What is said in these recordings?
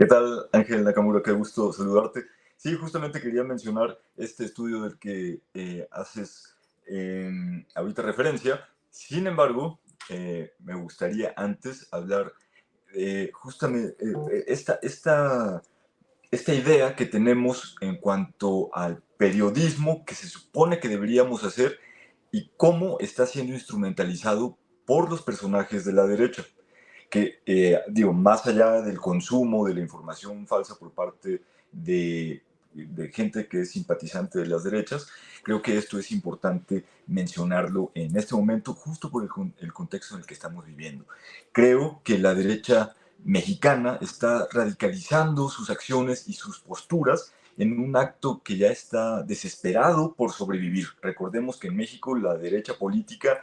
¿Qué tal, Ángel Nakamura? Qué gusto saludarte. Sí, justamente quería mencionar este estudio del que haces ahorita referencia. Sin embargo, me gustaría antes hablar justamente esta idea que tenemos en cuanto al periodismo que se supone que deberíamos hacer y cómo está siendo instrumentalizado por los personajes de la derecha que, digo, más allá del consumo de la información falsa por parte de gente que es simpatizante de las derechas, creo que esto es importante mencionarlo en este momento, justo por el contexto en el que estamos viviendo. Creo que la derecha mexicana está radicalizando sus acciones y sus posturas en un acto que ya está desesperado por sobrevivir. Recordemos que en México la derecha política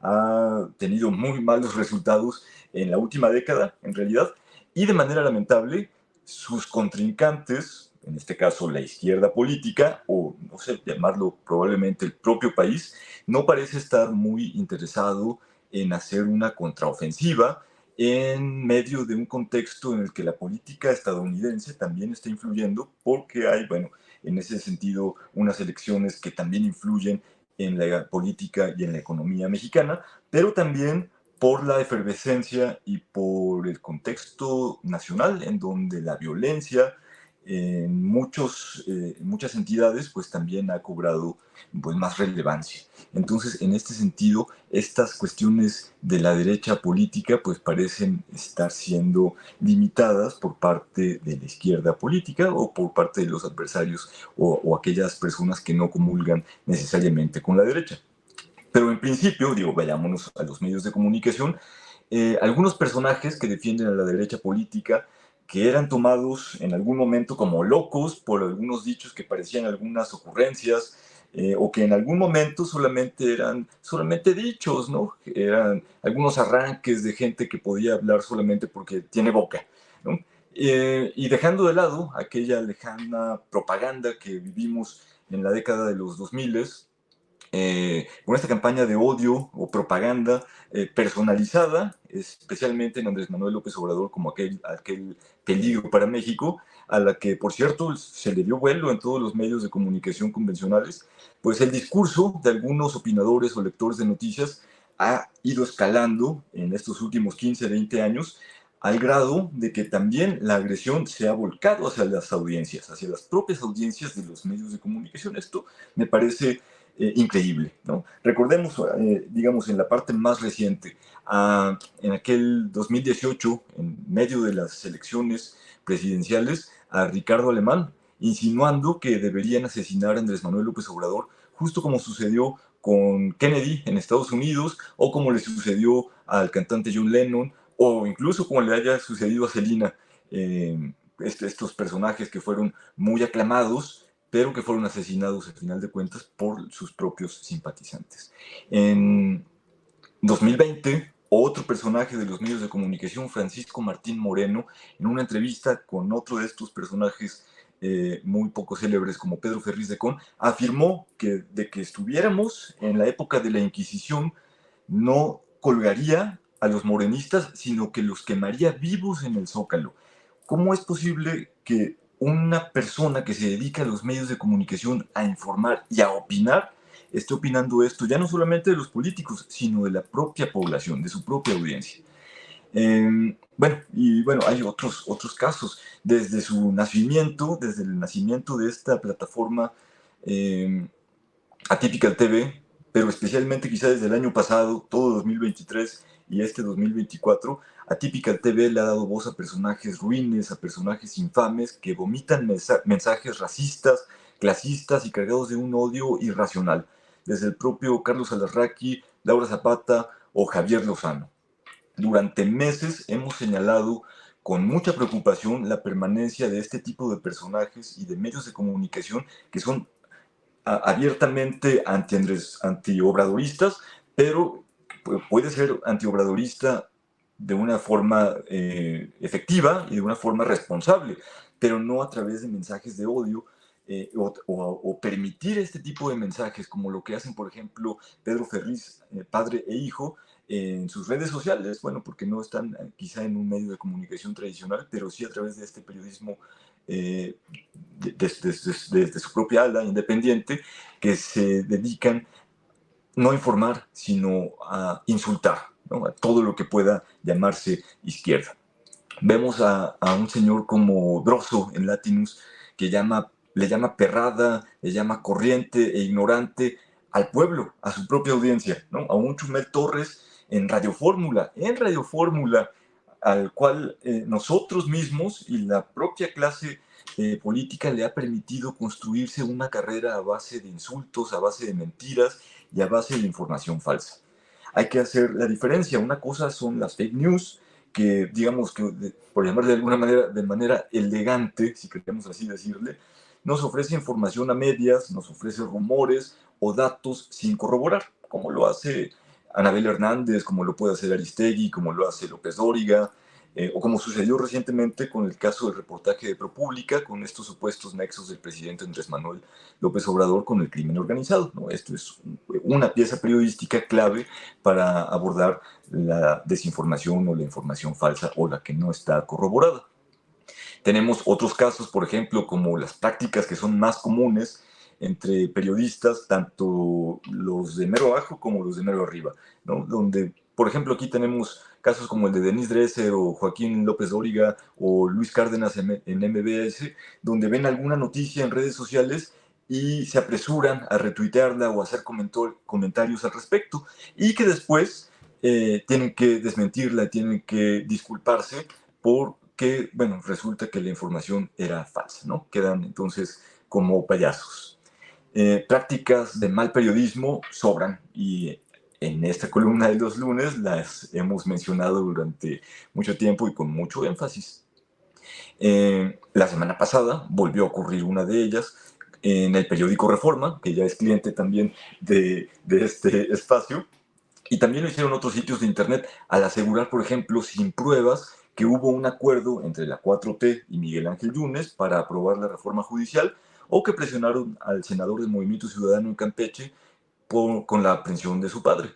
ha tenido muy malos resultados en la última década, en realidad, y de manera lamentable, sus contrincantes, en este caso la izquierda política, o no sé, llamarlo probablemente el propio país, no parece estar muy interesado en hacer una contraofensiva en medio de un contexto en el que la política estadounidense también está influyendo, porque hay, bueno, en ese sentido, unas elecciones que también influyen en la política y en la economía mexicana, pero también por la efervescencia y por el contexto nacional en donde la violencia en muchas entidades pues también ha cobrado pues, más relevancia. Entonces, en este sentido, estas cuestiones de la derecha política pues parecen estar siendo limitadas por parte de la izquierda política o por parte de los adversarios o aquellas personas que no comulgan necesariamente con la derecha. Pero en principio, digo, vayámonos a los medios de comunicación, algunos personajes que defienden a la derecha política, que eran tomados en algún momento como locos por algunos dichos que parecían algunas ocurrencias, o que en algún momento solamente eran solamente dichos, ¿no? Eran algunos arranques de gente que podía hablar solamente porque tiene boca, ¿no? Y dejando de lado aquella lejana propaganda que vivimos en la década de los 2000, con esta campaña de odio o propaganda personalizada, especialmente en Andrés Manuel López Obrador como aquel peligro para México, a la que, por cierto, se le dio vuelo en todos los medios de comunicación convencionales, pues el discurso de algunos opinadores o lectores de noticias ha ido escalando en estos últimos 15, 20 años, al grado de que también la agresión se ha volcado hacia las audiencias, hacia las propias audiencias de los medios de comunicación. Esto me parece increíble, ¿no? Recordemos, digamos, en la parte más reciente, en aquel 2018, en medio de las elecciones presidenciales, a Ricardo Alemán, insinuando que deberían asesinar a Andrés Manuel López Obrador, justo como sucedió con Kennedy en Estados Unidos, o como le sucedió al cantante John Lennon, o incluso como le haya sucedido a Selena, estos personajes que fueron muy aclamados, pero que fueron asesinados al final de cuentas por sus propios simpatizantes. En 2020, otro personaje de los medios de comunicación, Francisco Martín Moreno, en una entrevista con otro de estos personajes muy poco célebres como Pedro Ferriz de Con, afirmó que de que estuviéramos en la época de la Inquisición, no colgaría a los morenistas, sino que los quemaría vivos en el Zócalo. ¿Cómo es posible que una persona que se dedica a los medios de comunicación a informar y a opinar esté opinando esto, ya no solamente de los políticos, sino de la propia población, de su propia audiencia? Bueno, hay otros casos. Desde el nacimiento de esta plataforma eh, Atypical TV, pero especialmente quizá desde el año pasado, todo 2023 y este 2024, Atypical TV le ha dado voz a personajes ruines, a personajes infames que vomitan mensajes racistas, clasistas y cargados de un odio irracional, desde el propio Carlos Alarraqui, Laura Zapata o Javier Lozano. Durante meses hemos señalado con mucha preocupación la permanencia de este tipo de personajes y de medios de comunicación que son abiertamente antiobradoristas, pero puede ser antiobradorista de una forma efectiva y de una forma responsable, pero no a través de mensajes de odio o permitir este tipo de mensajes, como lo que hacen, por ejemplo, Pedro Ferriz, padre e hijo, en sus redes sociales, bueno, porque no están quizá en un medio de comunicación tradicional, pero sí a través de este periodismo desde su propia ala independiente, que se dedican no a informar, sino a insultar, ¿no? A todo lo que pueda llamarse izquierda. Vemos a un señor como Grosso en Latinus, que le llama perrada, le llama corriente e ignorante al pueblo, a su propia audiencia, ¿no? A un Chumel Torres en Radio Fórmula, al cual nosotros mismos y la propia clase política le ha permitido construirse una carrera a base de insultos, a base de mentiras y a base de información falsa. Hay que hacer la diferencia. Una cosa son las fake news, que digamos que, por llamarle de alguna manera, de manera elegante, si queremos así decirle, nos ofrece información a medias, nos ofrece rumores o datos sin corroborar, como lo hace Anabel Hernández, como lo puede hacer Aristegui, como lo hace López Dóriga, o como sucedió recientemente con el caso del reportaje de ProPublica, con estos supuestos nexos del presidente Andrés Manuel López Obrador con el crimen organizado, ¿no? Esto es una pieza periodística clave para abordar la desinformación o la información falsa o la que no está corroborada. Tenemos otros casos, por ejemplo, como las prácticas que son más comunes entre periodistas, tanto los de mero abajo como los de mero arriba, ¿no? Donde, por ejemplo, aquí tenemos casos como el de Denise Dresser o Joaquín López Dóriga o Luis Cárdenas en MBS, donde ven alguna noticia en redes sociales y se apresuran a retuitearla o a hacer comentarios al respecto, y que después tienen que desmentirla, tienen que disculparse porque, bueno, resulta que la información era falsa, ¿no? Quedan entonces como payasos. Prácticas de mal periodismo sobran, y en esta columna de los lunes las hemos mencionado durante mucho tiempo y con mucho énfasis. La semana pasada volvió a ocurrir una de ellas en el periódico Reforma, que ya es cliente también de este espacio, y también lo hicieron otros sitios de internet al asegurar, por ejemplo, sin pruebas, que hubo un acuerdo entre la 4T y Miguel Ángel Yunes para aprobar la reforma judicial, o que presionaron al senador del Movimiento Ciudadano en Campeche con la aprehensión de su padre.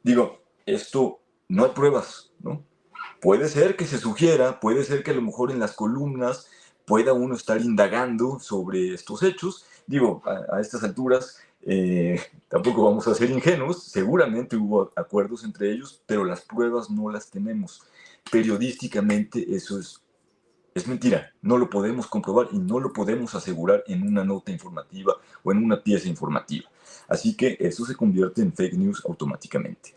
Digo, esto no hay pruebas, ¿no? Puede ser que se sugiera, puede ser que a lo mejor en las columnas pueda uno estar indagando sobre estos hechos. Digo, a estas alturas tampoco vamos a ser ingenuos, seguramente hubo acuerdos entre ellos, pero las pruebas no las tenemos. Periodísticamente eso es mentira, no lo podemos comprobar y no lo podemos asegurar en una nota informativa o en una pieza informativa. Así que eso se convierte en fake news automáticamente.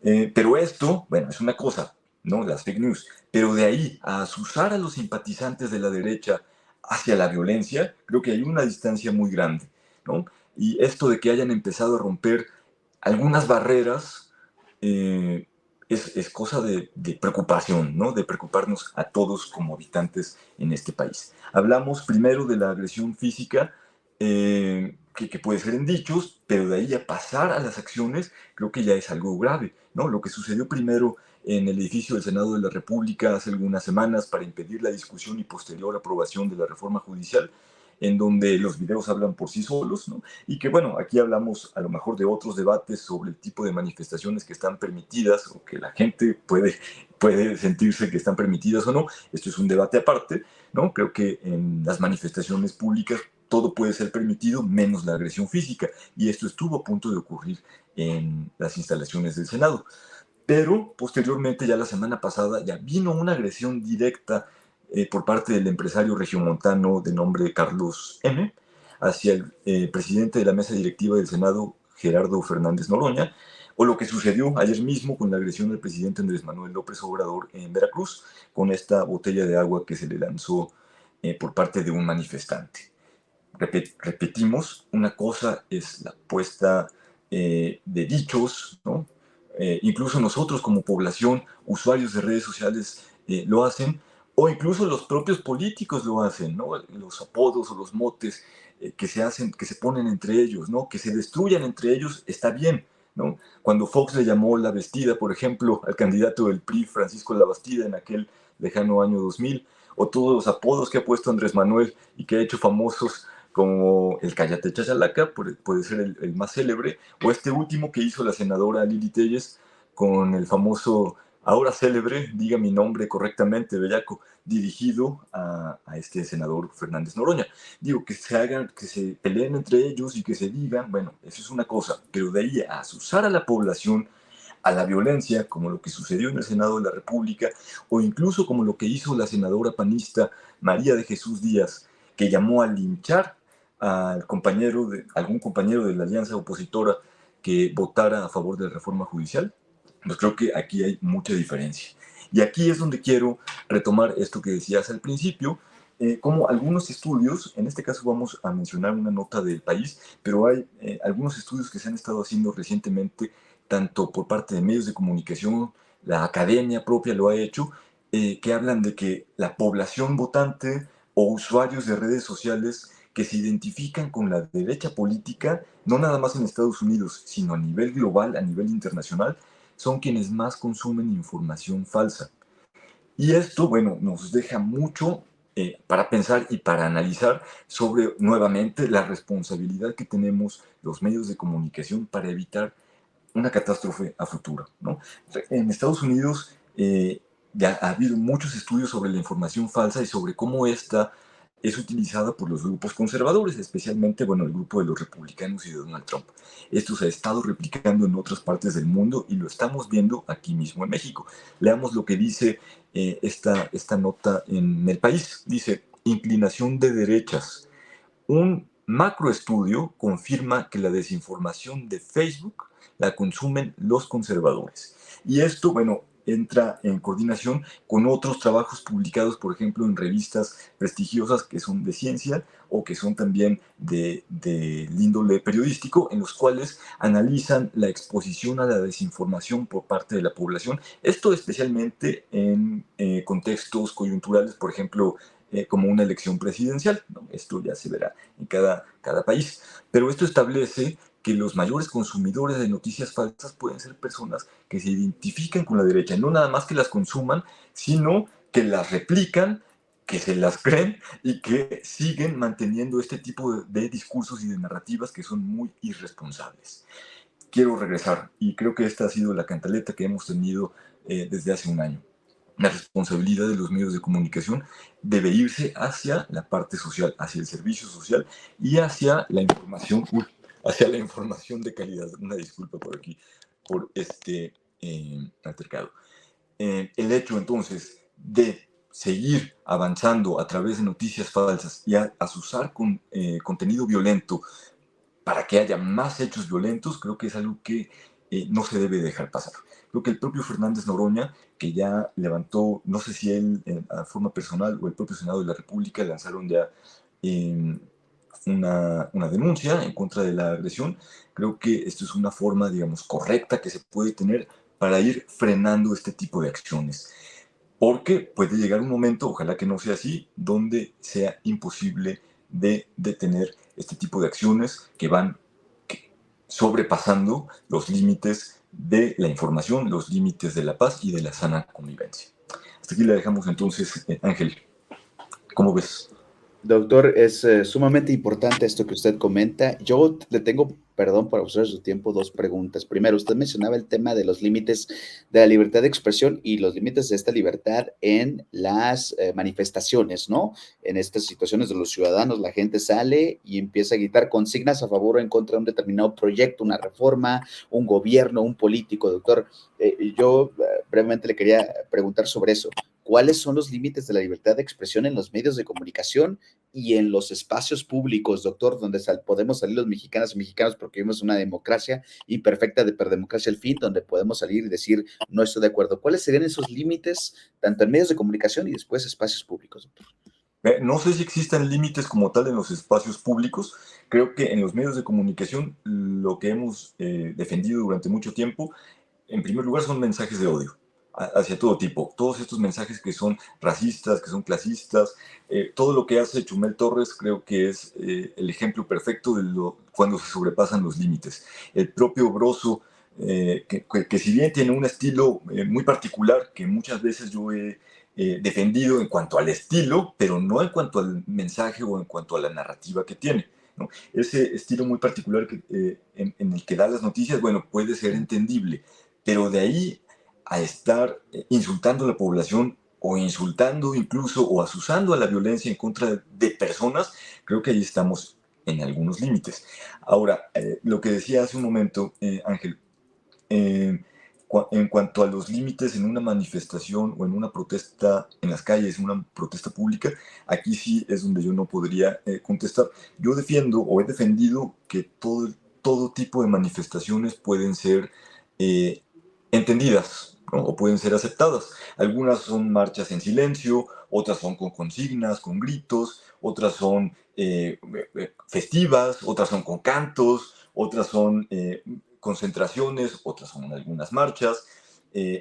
Pero esto, bueno, es una cosa, ¿no? Las fake news. Pero de ahí a asusar a los simpatizantes de la derecha hacia la violencia, creo que hay una distancia muy grande, ¿no? Y esto de que hayan empezado a romper algunas barreras es cosa de preocupación, ¿no? De preocuparnos a todos como habitantes en este país. Hablamos primero de la agresión física, que puede ser en dichos, pero de ahí a pasar a las acciones, creo que ya es algo grave, ¿no? Lo que sucedió primero en el edificio del Senado de la República hace algunas semanas para impedir la discusión y posterior aprobación de la reforma judicial, en donde los videos hablan por sí solos, ¿no? Y que, bueno, aquí hablamos a lo mejor de otros debates sobre el tipo de manifestaciones que están permitidas o que la gente puede sentirse que están permitidas o no. Esto es un debate aparte, ¿no? Creo que en las manifestaciones públicas todo puede ser permitido menos la agresión física, y esto estuvo a punto de ocurrir en las instalaciones del Senado. Pero posteriormente, ya la semana pasada, ya vino una agresión directa por parte del empresario regiomontano de nombre Carlos M. hacia el presidente de la mesa directiva del Senado, Gerardo Fernández Noroña, o lo que sucedió ayer mismo con la agresión del presidente Andrés Manuel López Obrador en Veracruz, con esta botella de agua que se le lanzó por parte de un manifestante. Repetimos, una cosa es la puesta de dichos, ¿no? Incluso nosotros como población, usuarios de redes sociales, lo hacen, o incluso los propios políticos lo hacen, ¿no? Los apodos o los motes que se hacen, que se ponen entre ellos, ¿no? Que se destruyan entre ellos, está bien, ¿no? Cuando Fox le llamó La Bastida, por ejemplo, al candidato del PRI, Francisco La Bastida, en aquel lejano año 2000, o todos los apodos que ha puesto Andrés Manuel y que ha hecho famosos, como el Cállate Chachalaca, puede ser el más célebre, o este último que hizo la senadora Lili Telles con el famoso, ahora célebre, diga mi nombre correctamente, bellaco, dirigido a este senador Fernández Noroña. Digo, que se hagan, que se peleen entre ellos y que se digan, bueno, eso es una cosa, pero de ahí a asusar a la población a la violencia, como lo que sucedió en el Senado de la República, o incluso como lo que hizo la senadora panista María de Jesús Díaz, que llamó a linchar al compañero algún compañero de la alianza opositora que votara a favor de la reforma judicial, pues creo que aquí hay mucha diferencia. Y aquí es donde quiero retomar esto que decías al principio, como algunos estudios, en este caso vamos a mencionar una nota del país, pero hay algunos estudios que se han estado haciendo recientemente, tanto por parte de medios de comunicación, la academia propia lo ha hecho, que hablan de que la población votante o usuarios de redes sociales que se identifican con la derecha política, no nada más en Estados Unidos, sino a nivel global, a nivel internacional, son quienes más consumen información falsa. Y esto, bueno, nos deja mucho para pensar y para analizar sobre, nuevamente, la responsabilidad que tenemos los medios de comunicación para evitar una catástrofe a futuro, ¿no? En Estados Unidos ya ha habido muchos estudios sobre la información falsa y sobre cómo esta es utilizada por los grupos conservadores, especialmente, bueno, el grupo de los republicanos y de Donald Trump. Esto se ha estado replicando en otras partes del mundo y lo estamos viendo aquí mismo en México. Leamos lo que dice esta nota en El País. Dice, inclinación de derechas. Un macroestudio confirma que la desinformación de Facebook la consumen los conservadores. Y esto, bueno, entra en coordinación con otros trabajos publicados, por ejemplo, en revistas prestigiosas que son de ciencia o que son también de índole periodístico, en los cuales analizan la exposición a la desinformación por parte de la población. Esto especialmente en contextos coyunturales, por ejemplo, como una elección presidencial, ¿no? Esto ya se verá en cada país. Pero esto establece que los mayores consumidores de noticias falsas pueden ser personas que se identifican con la derecha, no nada más que las consuman, sino que las replican, que se las creen y que siguen manteniendo este tipo de discursos y de narrativas que son muy irresponsables. Quiero regresar, y creo que esta ha sido la cantaleta que hemos tenido desde hace un año. La responsabilidad de los medios de comunicación debe irse hacia la parte social, hacia el servicio social y hacia la información de calidad. Una disculpa por aquí, por este altercado. El hecho entonces de seguir avanzando a través de noticias falsas y a asusar con contenido violento para que haya más hechos violentos, creo que es algo que no se debe dejar pasar. Creo que el propio Fernández Noroña, que ya levantó, no sé si él a forma personal o el propio Senado de la República, lanzaron ya eh, una denuncia en contra de la agresión. Creo que esto es una forma, digamos, correcta que se puede tener para ir frenando este tipo de acciones. Porque puede llegar un momento, ojalá que no sea así, donde sea imposible de detener este tipo de acciones que van sobrepasando los límites de la información, los límites de la paz y de la sana convivencia. Hasta aquí la dejamos entonces, Ángel. ¿Cómo ves? Doctor, es sumamente importante esto que usted comenta. Yo le tengo, perdón por abusar de su tiempo, dos preguntas. Primero, usted mencionaba el tema de los límites de la libertad de expresión y los límites de esta libertad en las manifestaciones, ¿no? En estas situaciones de los ciudadanos, la gente sale y empieza a gritar consignas a favor o en contra de un determinado proyecto, una reforma, un gobierno, un político. Doctor, yo brevemente le quería preguntar sobre eso. ¿Cuáles son los límites de la libertad de expresión en los medios de comunicación y en los espacios públicos, doctor, donde podemos salir los mexicanas y mexicanos porque vivimos una democracia imperfecta de democracia al fin, donde podemos salir y decir no estoy de acuerdo? ¿Cuáles serían esos límites, tanto en medios de comunicación y después espacios públicos, doctor? No sé si existen límites como tal en los espacios públicos. Creo que en los medios de comunicación lo que hemos defendido durante mucho tiempo, en primer lugar, son mensajes de odio hacia todo tipo. Todos estos mensajes que son racistas, que son clasistas, todo lo que hace Chumel Torres creo que es el ejemplo perfecto de cuando se sobrepasan los límites. El propio Broso, que si bien tiene un estilo muy particular, que muchas veces yo he defendido en cuanto al estilo, pero no en cuanto al mensaje o en cuanto a la narrativa que tiene, ¿no? Ese estilo muy particular en el que da las noticias, bueno, puede ser entendible, pero de ahí a estar insultando a la población o insultando incluso o asusando a la violencia en contra de personas, creo que ahí estamos en algunos límites. Ahora, lo que decía hace un momento, Ángel, eh, en cuanto a los límites en una manifestación o en una protesta en las calles, en una protesta pública, aquí sí es donde yo no podría contestar. Yo defiendo o he defendido que todo tipo de manifestaciones pueden ser eh, entendidas, ¿no? O pueden ser aceptadas. Algunas son marchas en silencio, otras son con consignas, con gritos, otras son festivas, otras son con cantos, otras son concentraciones, otras son algunas marchas,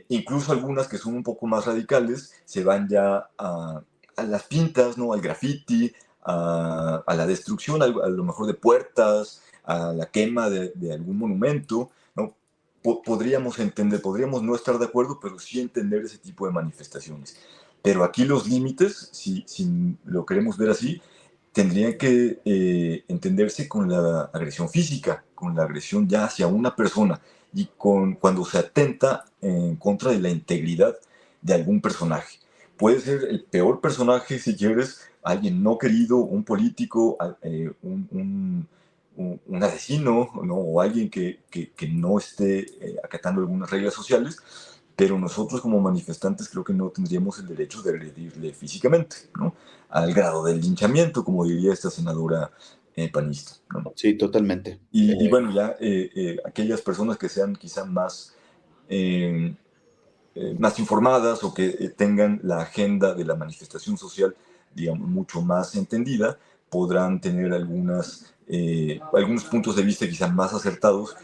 incluso algunas que son un poco más radicales se van ya a las pintas, ¿no? Al graffiti, a la destrucción, a lo mejor de puertas, a la quema de algún monumento, ¿no? Podríamos entender, podríamos no estar de acuerdo, pero sí entender ese tipo de manifestaciones. Pero aquí los límites, si lo queremos ver así, tendrían que entenderse con la agresión física, con la agresión ya hacia una persona y cuando se atenta en contra de la integridad de algún personaje. Puede ser el peor personaje, si quieres, alguien no querido, un político, un asesino, ¿no? O alguien que no esté acatando algunas reglas sociales, pero nosotros como manifestantes creo que no tendríamos el derecho de agredirle físicamente, ¿no? Al grado del linchamiento, como diría esta senadora panista, ¿no? Sí, totalmente. Y bueno, ya aquellas personas que sean quizá eh, más informadas o que tengan la agenda de la manifestación social, digamos, mucho más entendida, podrán tener algunos puntos de vista quizá más acertados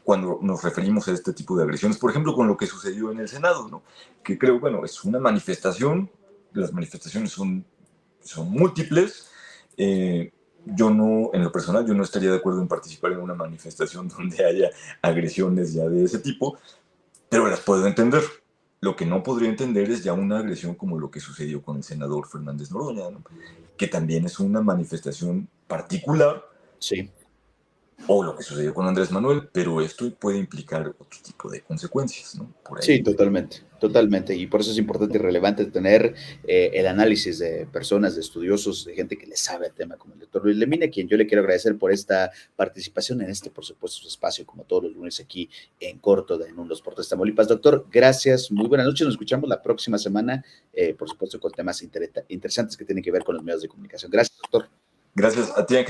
cuando nos referimos a este tipo de agresiones. Por ejemplo, con lo que sucedió en el Senado, ¿no? Que creo, bueno, es una manifestación, las manifestaciones son múltiples. Yo no, en lo personal, yo no estaría de acuerdo en participar en una manifestación donde haya agresiones ya de ese tipo, pero las puedo entender. Lo que no podría entender es ya una agresión como lo que sucedió con el senador Fernández Noroña, ¿no? Que también es una manifestación particular, Sí. o lo que sucedió con Andrés Manuel, pero esto puede implicar otro tipo de consecuencias, ¿no? Por Sí, ahí. totalmente, totalmente. Y por eso es importante y relevante tener el análisis de personas, de estudiosos, de gente que le sabe el tema, como el doctor Luis Lemina, a quien yo le quiero agradecer por esta participación en este, por supuesto, su espacio, como todos los lunes aquí en corto de En un Dos por Tres Tamaulipas. Doctor, gracias, muy buenas noches. Nos escuchamos la próxima semana, por supuesto, con temas interesantes que tienen que ver con los medios de comunicación. Gracias, doctor. Gracias a ti, Ángel.